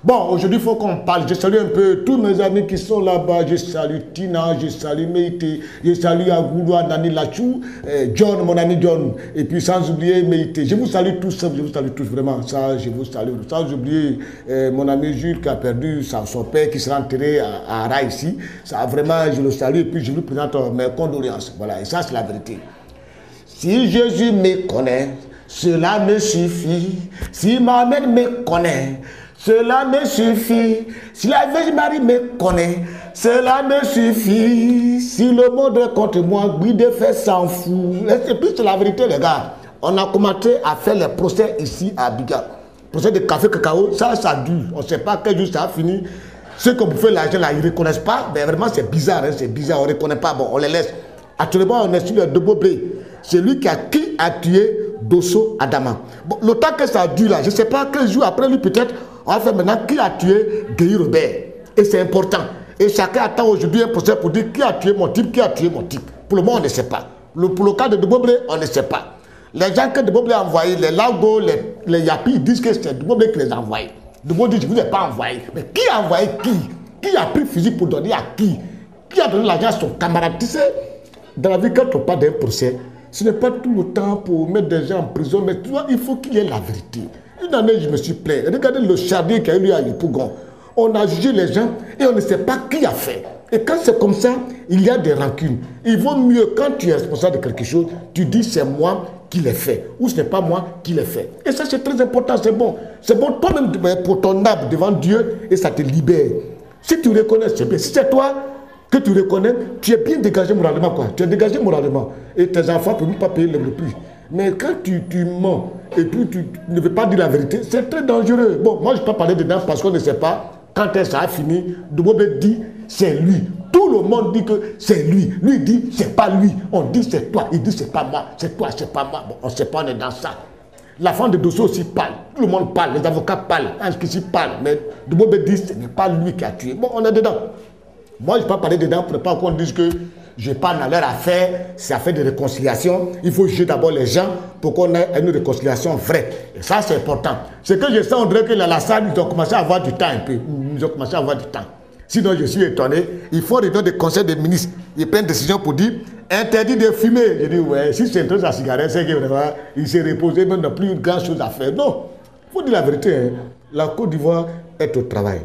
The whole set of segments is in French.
Bon, aujourd'hui, il faut qu'on parle. Je salue un peu tous mes amis qui sont là-bas. Je salue Tina, je salue Meïté, je salue Agouloua, Nani Lachou, John, mon ami John, et puis sans oublier Meïté. Je vous salue tous, vraiment. Ça, je vous salue. Sans oublier mon ami Jules qui a perdu son père qui sera enterré à Ara ici. Ça, vraiment, je le salue et puis je lui présente mes condoléances. Voilà, et ça, c'est la vérité. Si Jésus me connaît, cela me suffit. Si Mohamed me connaît, cela me suffit. Si la Vierge Marie me connaît, cela me suffit. Si le monde est contre moi, Guy de fait s'en fout. Et puis c'est la vérité, les gars. On a commencé à faire les procès ici à Abidjan. Procès de café cacao, ça dure. On ne sait pas quel jour ça a fini. Ceux qui ont bouffé l'argent là, ils ne reconnaissent pas. Mais vraiment, c'est bizarre, hein, c'est bizarre. On ne reconnaît pas. Bon, on les laisse. Actuellement, on est sur le Deboblé. C'est lui qui a tué Dosso Adama. Bon, le temps que ça dure là, je ne sais pas quel jour après lui peut-être, on va faire maintenant qui a tué Guy Robert. Et c'est important. Et chacun attend aujourd'hui un procès pour dire qui a tué mon type, qui a tué mon type. Pour le moment, on ne sait pas. Pour le cas de Deboblé, on ne sait pas. Les gens que Deboblé a envoyés, les Lago, les Yapi, ils disent que c'est Deboblé qui les a envoyés. Deboblé dit, je ne vous ai pas envoyé. Mais qui a envoyé qui? Qui a pris physique pour donner à qui? Qui a donné l'argent à son camarade? Tu sais, dans la vie, quand on parle d'un procès, ce n'est pas tout le temps pour mettre des gens en prison, mais tu vois, il faut qu'il y ait la vérité. Une année, je me suis plaint. Regardez le charnier qui a eu lieu à Yopougon. On a jugé les gens et on ne sait pas qui a fait. Et quand c'est comme ça, il y a des rancunes. Il vaut mieux, quand tu es responsable de quelque chose, tu dis c'est moi qui l'ai fait ou ce n'est pas moi qui l'ai fait. Et ça, c'est très important, c'est bon. C'est bon toi-même pour ton âme devant Dieu et ça te libère. Si tu reconnais, c'est bien. Si c'est toi que tu reconnais, tu es bien dégagé moralement, quoi. Tu es dégagé moralement. Et tes enfants ne peuvent même pas payer le prix. Mais quand tu mens et puis tu ne veux pas dire la vérité, c'est très dangereux. Bon, moi je ne peux pas parler dedans parce qu'on ne sait pas quand ça a fini. Deboblé dit c'est lui. Tout le monde dit que c'est lui. Lui dit c'est pas lui. On dit c'est toi. Il dit c'est pas moi. C'est toi, c'est pas moi. Bon, on ne sait pas, on est dans ça. La femme de Dosso aussi parle. Tout le monde parle. Les avocats parlent. Anskissi parle. Mais Deboblé dit ce n'est pas lui qui a tué. Bon, on est dedans. Moi, je ne peux pas parler dedans pour ne pas qu'on dise que je parle dans leur affaire, c'est affaire de réconciliation. Il faut juger d'abord les gens pour qu'on ait une réconciliation vraie. Et ça, c'est important. C'est que je sens, on dirait que la salle, ils ont commencé à avoir du temps un peu. Ils ont commencé à avoir du temps. Sinon, je suis étonné. Il faut réunir des conseils des ministres. Ils prennent une décision pour dire interdit de fumer. Je dis, ouais, si c'est un truc à cigarette, c'est que vraiment, il s'est reposé, même n'a plus grand chose à faire. Non, il faut dire la vérité. Hein. La Côte d'Ivoire est au travail.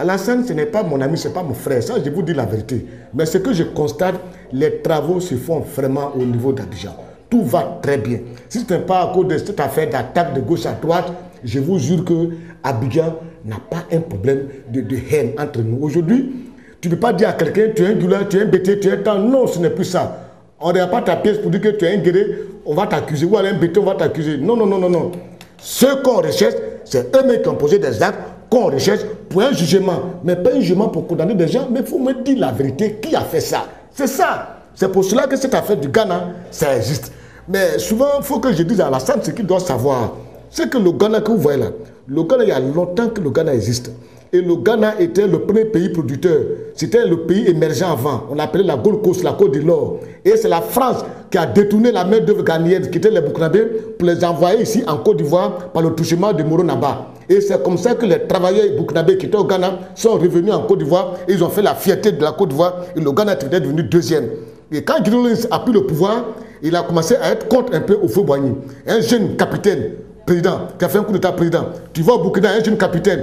Alassane, ce n'est pas mon ami, ce n'est pas mon frère. Ça, je vous dis la vérité. Mais ce que je constate, les travaux se font vraiment au niveau d'Abidjan. Tout va très bien. Si ce n'est pas à cause de cette affaire d'attaque de gauche à droite, je vous jure que Abidjan n'a pas un problème de haine entre nous. Aujourd'hui, tu ne peux pas dire à quelqu'un, tu es un gueulard, tu es un bêté, tu es un temps. Non, ce n'est plus ça. On ne regarde pas ta pièce pour dire que tu es un guerrier, on va t'accuser. Ou un bêté, on va t'accuser. Non, non, non, non, non. Ceux qu'on recherche, c'est eux-mêmes qui ont posé des actes qu'on recherche pour un jugement. Mais pas un jugement pour condamner des gens, mais il faut me dire la vérité. Qui a fait ça? C'est ça. C'est pour cela que cette affaire du Ghana, ça existe. Mais souvent, il faut que je dise à Alassane ce qu'il doit savoir. C'est que le Ghana que vous voyez là, le Ghana, il y a longtemps que le Ghana existe. Et le Ghana était le premier pays producteur. C'était le pays émergent avant. On appelait la Gold Coast, la Côte de l'Or. Et c'est la France qui a détourné la main-d'œuvre ghanéenne, qui était les Burkinabés, pour les envoyer ici en Côte d'Ivoire par le touchement de Moro Naba. Et c'est comme ça que les travailleurs burkinabés qui étaient au Ghana sont revenus en Côte d'Ivoire. Et ils ont fait la fierté de la Côte d'Ivoire. Et le Ghana était devenu deuxième. Et quand Guy Rawlings a pris le pouvoir, il a commencé à être contre un peu au Houphouët-Boigny. Un jeune capitaine président, qui a fait un coup d'état président. Tu vas au Burkina, un jeune capitaine,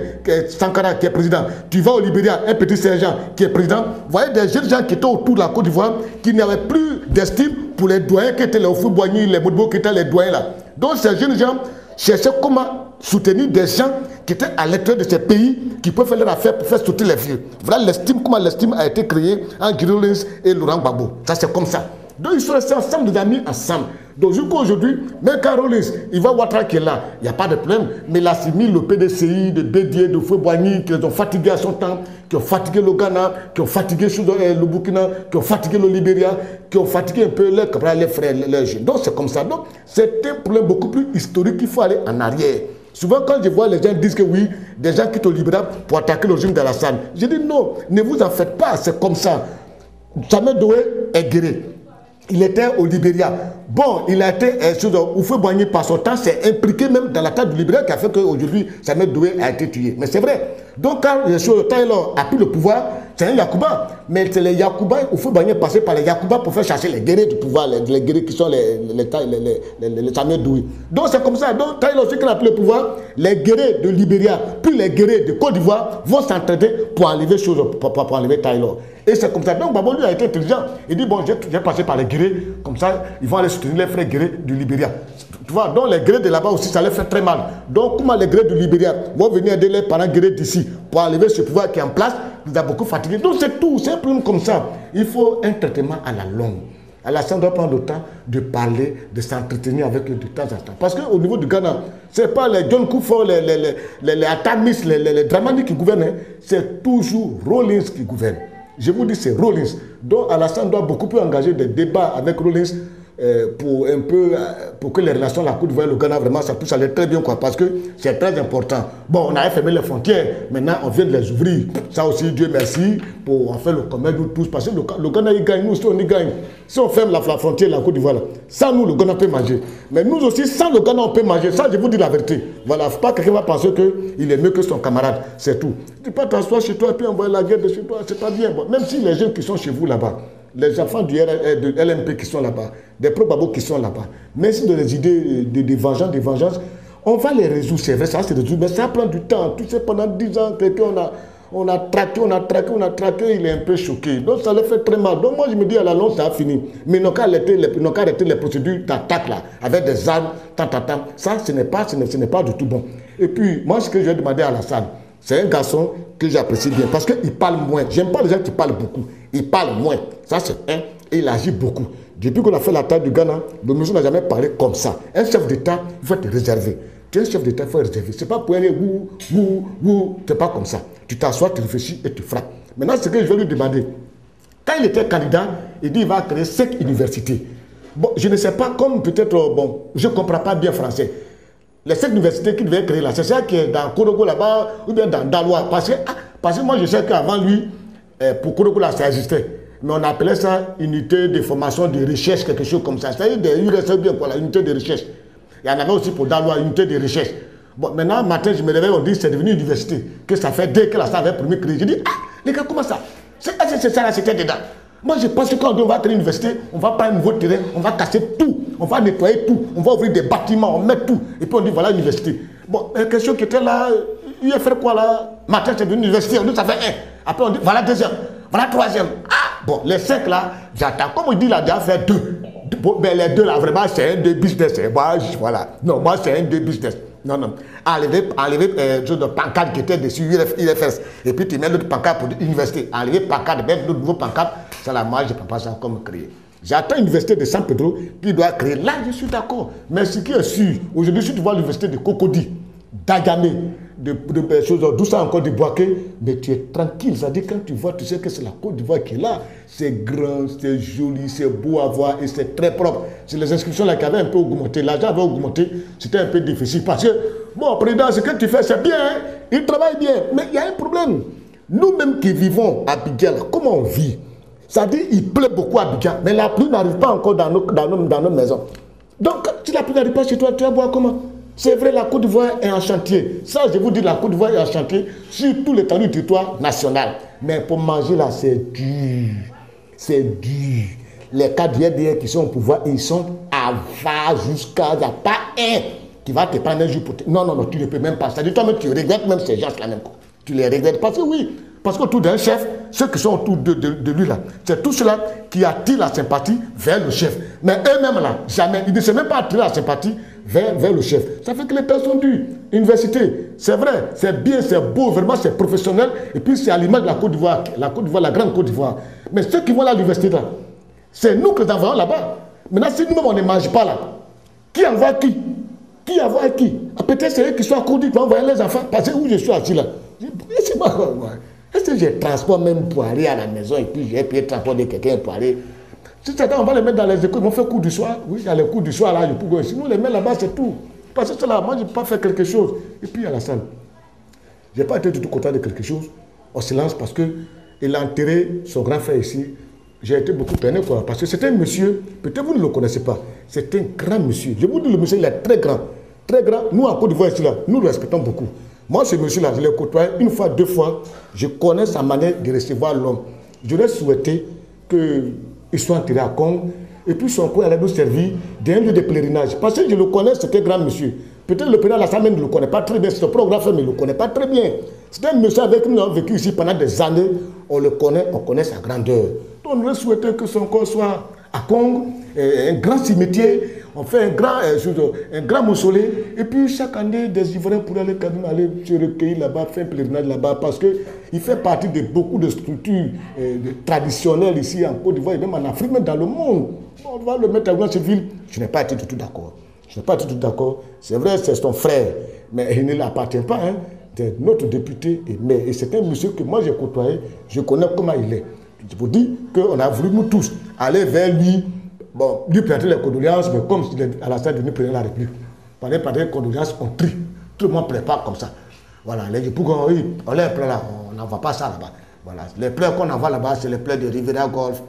Sankara, qui est président. Tu vas au Libéria, un petit sergent, qui est président. Vous voyez des jeunes gens qui étaient autour de la Côte d'Ivoire, qui n'avaient plus d'estime pour les doyens qui étaient les Houphouët-Boigny, les Modibo qui étaient les doyens là. Donc ces jeunes gens cherchaient comment soutenir des gens qui étaient à l'intérieur de ces pays, qui peuvent faire leur affaire pour faire sauter les vieux. Voilà l'estime, comment l'estime a été créée entre Guy Rawlings et Laurent Gbagbo. Ça c'est comme ça. Donc ils sont restés ensemble, des amis ensemble. Donc jusqu'aujourd'hui, même quand Rawlings, il va Ouattara qui est là, il n'y a pas de problème. Mais il a mis le PDCI, de Bédier, de Houphouët-Boigny, qui les ont fatigués à son temps, qui ont fatigué le Ghana, qui ont fatigué le Burkina, qui ont fatigué le Libéria, qui ont fatigué un peu les frères, les jeunes. Donc c'est comme ça. Donc c'est un problème beaucoup plus historique, il faut aller en arrière. Souvent, quand je vois les gens disent que oui, des gens quittent au Libéria pour attaquer le régime d'Alassane, je dis non, ne vous en faites pas, c'est comme ça. Samuel Doe est guéri. Il était au Libéria. Bon, il a été, Houphouët-Boigny, par son temps, s'est impliqué même dans l'attaque du Libéria qui a fait qu'aujourd'hui, Samuel Doué a été tué. Mais c'est vrai. Donc, quand Taylor a pris le pouvoir, c'est un Yacouba. Mais c'est les Yacouba, Houphouët-Boigny est passé par les Yacouba pour faire chasser les guerriers du pouvoir, les guerriers qui sont les Samuel Doué. Donc, c'est comme ça. Donc, Taylor, ceux qui ont pris le pouvoir, les guerriers de Libéria, puis les guerriers de Côte d'Ivoire vont s'entraider pour enlever pour enlever Taylor. Et c'est comme ça. Donc, Babo, lui, a été intelligent. Il dit, bon, j'ai passé par les guerriers, comme ça, ils vont aller soutenir les frères guerriers du Libéria. Tu vois, donc les guerriers de là-bas aussi, ça les fait très mal. Donc, comment les guerriers du Libéria vont venir aider les parents guerriers d'ici pour enlever ce pouvoir qui est en place, ils ont beaucoup fatigué. Donc, c'est tout, c'est un problème comme ça. Il faut un traitement à la longue. Alassane doit prendre le temps de parler, de s'entretenir avec eux de temps en temps. Parce qu'au niveau du Ghana, ce n'est pas les John Kufuor, les Atamis, les Dramani qui gouvernent, hein. C'est toujours Rawlings qui gouverne. Je vous dis, c'est Rawlings. Donc Alassane doit beaucoup plus engager des débats avec Rawlings pour que les relations de la Côte d'Ivoire et le Ghana, vraiment, ça puisse aller très bien, quoi, parce que c'est très important. Bon, on avait fermé les frontières, maintenant on vient de les ouvrir. Ça aussi, Dieu merci, pour en faire le commerce, nous tous, parce que le Ghana, il gagne, nous aussi, on y gagne. Si on ferme la frontière de la Côte d'Ivoire, sans nous, le Ghana peut manger. Mais nous aussi, sans le Ghana, on peut manger. Ça, je vous dis la vérité. Voilà, il ne faut pas que quelqu'un va penser qu'il est mieux que son camarade, c'est tout. Tu peux t'asseoir chez toi et puis envoyer la guerre de chez toi, c'est pas bien. Bon, même si les jeunes qui sont chez vous là-bas, les enfants de LMP qui sont là-bas, des pro-babos qui sont là-bas, même si des idées de vengeance, on va les résoudre, c'est vrai, ça c'est résoudre, mais ça prend du temps. Tu sais, pendant 10 ans, quelqu'un on a traqué, il est un peu choqué. Donc ça le fait très mal. Donc moi je me dis à la longue, ça a fini. Mais ils n'ont qu'à arrêter les procédures d'attaque là, avec des armes, ça ce n'est pas du tout bon. Et puis, moi ce que je vais demander à Alassane, c'est un garçon que j'apprécie bien parce qu'il parle moins. J'aime pas les gens qui parlent beaucoup. Il parle moins. Ça, c'est un. Et il agit beaucoup. Depuis qu'on a fait l'attaque du Ghana, le monsieur n'a jamais parlé comme ça. Un chef d'État, il faut être réservé. Tu es un chef d'État, il faut être réservé. Ce n'est pas pour aller tu n'es pas comme ça. Tu t'assois, tu réfléchis et tu frappes. Maintenant, ce que je vais lui demander, quand il était candidat, il dit qu'il va créer 5 universités. Bon, je ne sais pas, comme peut-être, bon, je ne comprends pas bien français. Les 5 universités qu'il devait créer là, c'est ça qui est dans Korogo là-bas, ou bien dans Daloa. Parce que moi, je sais qu'avant lui, pour Korogo là, ça existait. Mais on appelait ça unité de formation de recherche, quelque chose comme ça. C'est-à-dire des URSS bien quoi, la unité de recherche. Il y en avait aussi pour Daloa, unité de recherche. Bon, maintenant, matin, je me réveille, on dit que c'est devenu université. Que ça fait dès que la salle avait premier créé. Je dis, ah, les gars, comment ça? C'est ça là, c'était dedans. Moi, je pense que quand on va créer une université, on va prendre un nouveau terrain, on va casser tout, on va nettoyer tout, on va ouvrir des bâtiments, on met tout. Et puis on dit, voilà l'université. Bon, la question qui était là, il a fait quoi là? Matin, c'est devenu université, on dit, ça fait 1. Après, on dit, voilà deuxième, voilà troisième. Ah, bon, les 5 là, j'attends. Comme on dit, là, déjà fait 2. Bon, mais les 2 là, vraiment, c'est un de business. Voilà. Non, moi, c'est un de business. Non. Enlever de pancarte qui était dessus, IFS. Et puis tu mets l'autre pancarte pour l'université. Enlever pancarte, mettre l'autre nouveau pancarte. Ça là, moi, je ne peux pas ça comme créer. J'attends l'université de San Pedro qui doit créer. Là, je suis d'accord. Mais ce qui est sûr, aujourd'hui, si tu vois l'université de Cocody, d'Agamé, de choses, d'où ça encore de Boaké, mais tu es tranquille. Ça dit quand tu vois, tu sais que c'est la Côte d'Ivoire qui est là. C'est grand, c'est joli, c'est beau à voir et c'est très propre. C'est les inscriptions là qui avaient un peu augmenté. L'argent avait augmenté, c'était un peu difficile. Parce que, bon, président, ce que tu fais, c'est bien, hein? Il travaille bien. Mais il y a un problème. Nous-mêmes qui vivons à Abidjan, comment on vit? Ça dit, il pleut beaucoup à Abidjan, mais la pluie n'arrive pas encore dans nos maisons. Donc, si la pluie n'arrive pas chez toi, tu vas boire comment? C'est vrai, la Côte d'Ivoire est en chantier. Ça, je vous dis, la Côte d'Ivoire est en chantier sur tout l'étendue du territoire national. Mais pour manger là, c'est dur. C'est dur. Les cadres d'hier qui sont au pouvoir, ils sont avares jusqu'à... Il n'y a pas un qui va te prendre un jour pour... Non, tu ne peux même pas. C'est-à-dire, toi-même, tu regrettes même ces gens-là même. Tu les regrettes parce que oui. Parce qu'autour d'un chef, ceux qui sont autour de lui là, c'est tout cela qui attire la sympathie vers le chef. Mais eux-mêmes là, jamais. Ils ne savent même pas attirer la sympathie vers le chef. Ça fait que les personnes du université, c'est vrai, c'est bien, c'est beau, vraiment c'est professionnel. Et puis c'est à l'image de la Côte d'Ivoire, la grande Côte d'Ivoire. Mais ceux qui vont à l'université là, c'est nous que les envoyons là-bas. Maintenant, si nous-mêmes on ne mange pas là, qui envoie qui? Qui envoie qui? Peut-être c'est eux qui sont à Côte d'Ivoire qui vont envoyer les enfants. Parce que où je suis assis là, c'est pas quoi. Est-ce que j'ai transport même pour aller à la maison et puis j'ai payé transport de quelqu'un pour aller? Si c'est on va les mettre dans les écoles, ils vont faire cours du soir. Oui, il y a les cours du soir là, sinon les mettre là-bas, c'est tout. Parce que c'est là, moi je ne peux pas faire quelque chose. Et puis à la salle, je n'ai pas été du tout content de quelque chose. On se lance parce qu'il a enterré son grand frère ici j'ai été beaucoup peiné, quoi, parce que c'était un monsieur, peut-être vous ne le connaissez pas, c'est un grand monsieur. Je vous dis, le monsieur, il est très grand. Très grand. Nous, en Côte d'Ivoire, ici, là, nous le respectons beaucoup. Moi, ce monsieur-là, je l'ai côtoyé une fois, deux fois. Je connais sa manière de recevoir l'homme. Je lui ai souhaité qu'il soit enterré à Kong. Et puis, son coin allait nous servir d'un lieu de pèlerinage. Parce que je le connais, c'était un grand monsieur. Peut-être le président Lassane ne le connaît pas très bien. C'est son programme, mais il ne le connaît pas très bien. C'est un monsieur avec qui nous avons vécu ici pendant des années. On le connaît, on connaît sa grandeur. Donc, on lui a souhaité que son corps soit à Kong, un grand cimetière. On fait un grand mausolée. Et puis, chaque année, des Ivoiriens pourraient aller se recueillir là-bas, faire un pèlerinage là-bas. Parce qu'il fait partie de beaucoup de structures traditionnelles ici en Côte d'Ivoire et même en Afrique, même dans le monde. On va le mettre à Grand Civil. Je n'ai pas été du tout d'accord. Je n'ai pas été du tout d'accord. C'est vrai, c'est son frère. Mais il ne l'appartient pas. Hein. C'est notre député. Et c'est un monsieur que moi j'ai côtoyé. Je connais comment il est. Je vous dis qu'on a voulu nous tous aller vers lui. Bon, lui prêter les condoléances, mais comme il est à la salle de nous président de la République. Pendant les condoléances, on trie. Tout le monde prépare comme ça. Voilà, les époux, on les pleurs là, on n'envoie pas ça là-bas. Voilà, les pleurs qu'on envoie là-bas, c'est les pleurs de Rivera Golf,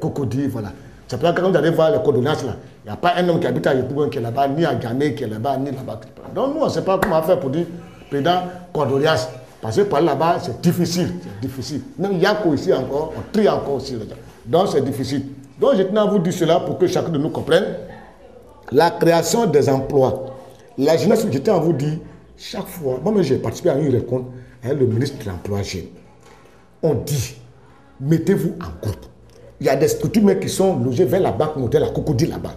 Cocody, voilà. C'est pour ça que quand vous allez voir les condoléances là, il n'y a pas un homme qui habite à Yopougon qui est là-bas, ni à Gamay qui est là-bas, ni là-bas. Donc nous, on ne sait pas comment faire pour dire président condoléances. Parce que par là-bas, c'est difficile. C'est difficile. Même Yako ici encore, on trie encore aussi les gens. Donc c'est difficile. Donc je tenais à vous dire cela pour que chacun de nous comprenne. La création des emplois. La jeunesse, je tiens à vous dire, chaque fois, moi-même j'ai participé à une rencontre avec le ministre de l'Emploi jeune. On dit, mettez-vous en groupe. Il y a des structures qui sont logées vers la banque mondiale, la Cocody là-bas.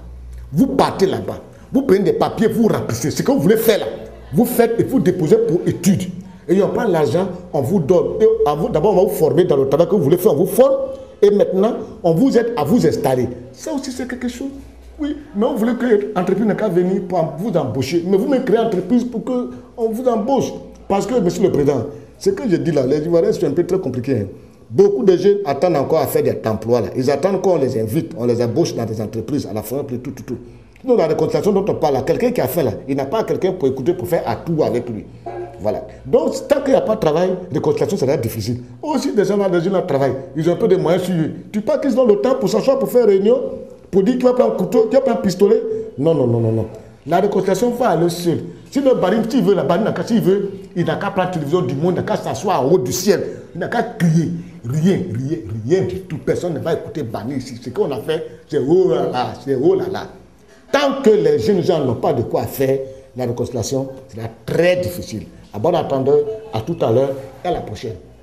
Vous partez là-bas, vous prenez des papiers, vous remplissez. Ce que vous voulez faire là, vous faites et vous déposez pour études. Et on prend l'argent, on vous donne. D'abord, on va vous former dans le travail que vous voulez faire, on vous forme. Et maintenant, on vous aide à vous installer. Ça aussi, c'est quelque chose. Oui, mais on voulait que l'entreprise n'a qu'à venir pour vous embaucher. Mais vous me créez entreprise pour qu'on vous embauche. Parce que, monsieur le président, ce que je dis là, les Ivoiriens, c'est un peu très compliqué. Hein. Beaucoup de jeunes attendent encore à faire des emplois là. Ils attendent qu'on les invite, on les embauche dans des entreprises, à la fin, tout. Donc, la réconciliation dont on parle là, quelqu'un qui a fait là, il n'a pas quelqu'un pour écouter, pour faire à tout avec lui. Voilà. Donc, tant qu'il n'y a pas de travail, réconciliation, ça va être difficile. Aussi, des gens là, des jeunes travaillent. Ils ont un peu de moyens sur eux. Tu penses qu'ils ont le temps pour s'asseoir, pour faire réunion, pour dire qu'il va prendre un couteau, qu'il va prendre un pistolet? Non. La réconciliation va aller seule. Si le baril, s'il veut, la baril, s'il veut, il n'a qu'à prendre la télévision du monde, il n'a qu'à s'asseoir en haut du ciel. Il n'a qu'à crier. Rien du tout. Personne ne va écouter Bani ici. Ce qu'on a fait, c'est oh là là. Tant que les jeunes gens n'ont pas de quoi faire, la réconciliation sera très difficile. À bon entendeur, à tout à l'heure et à la prochaine.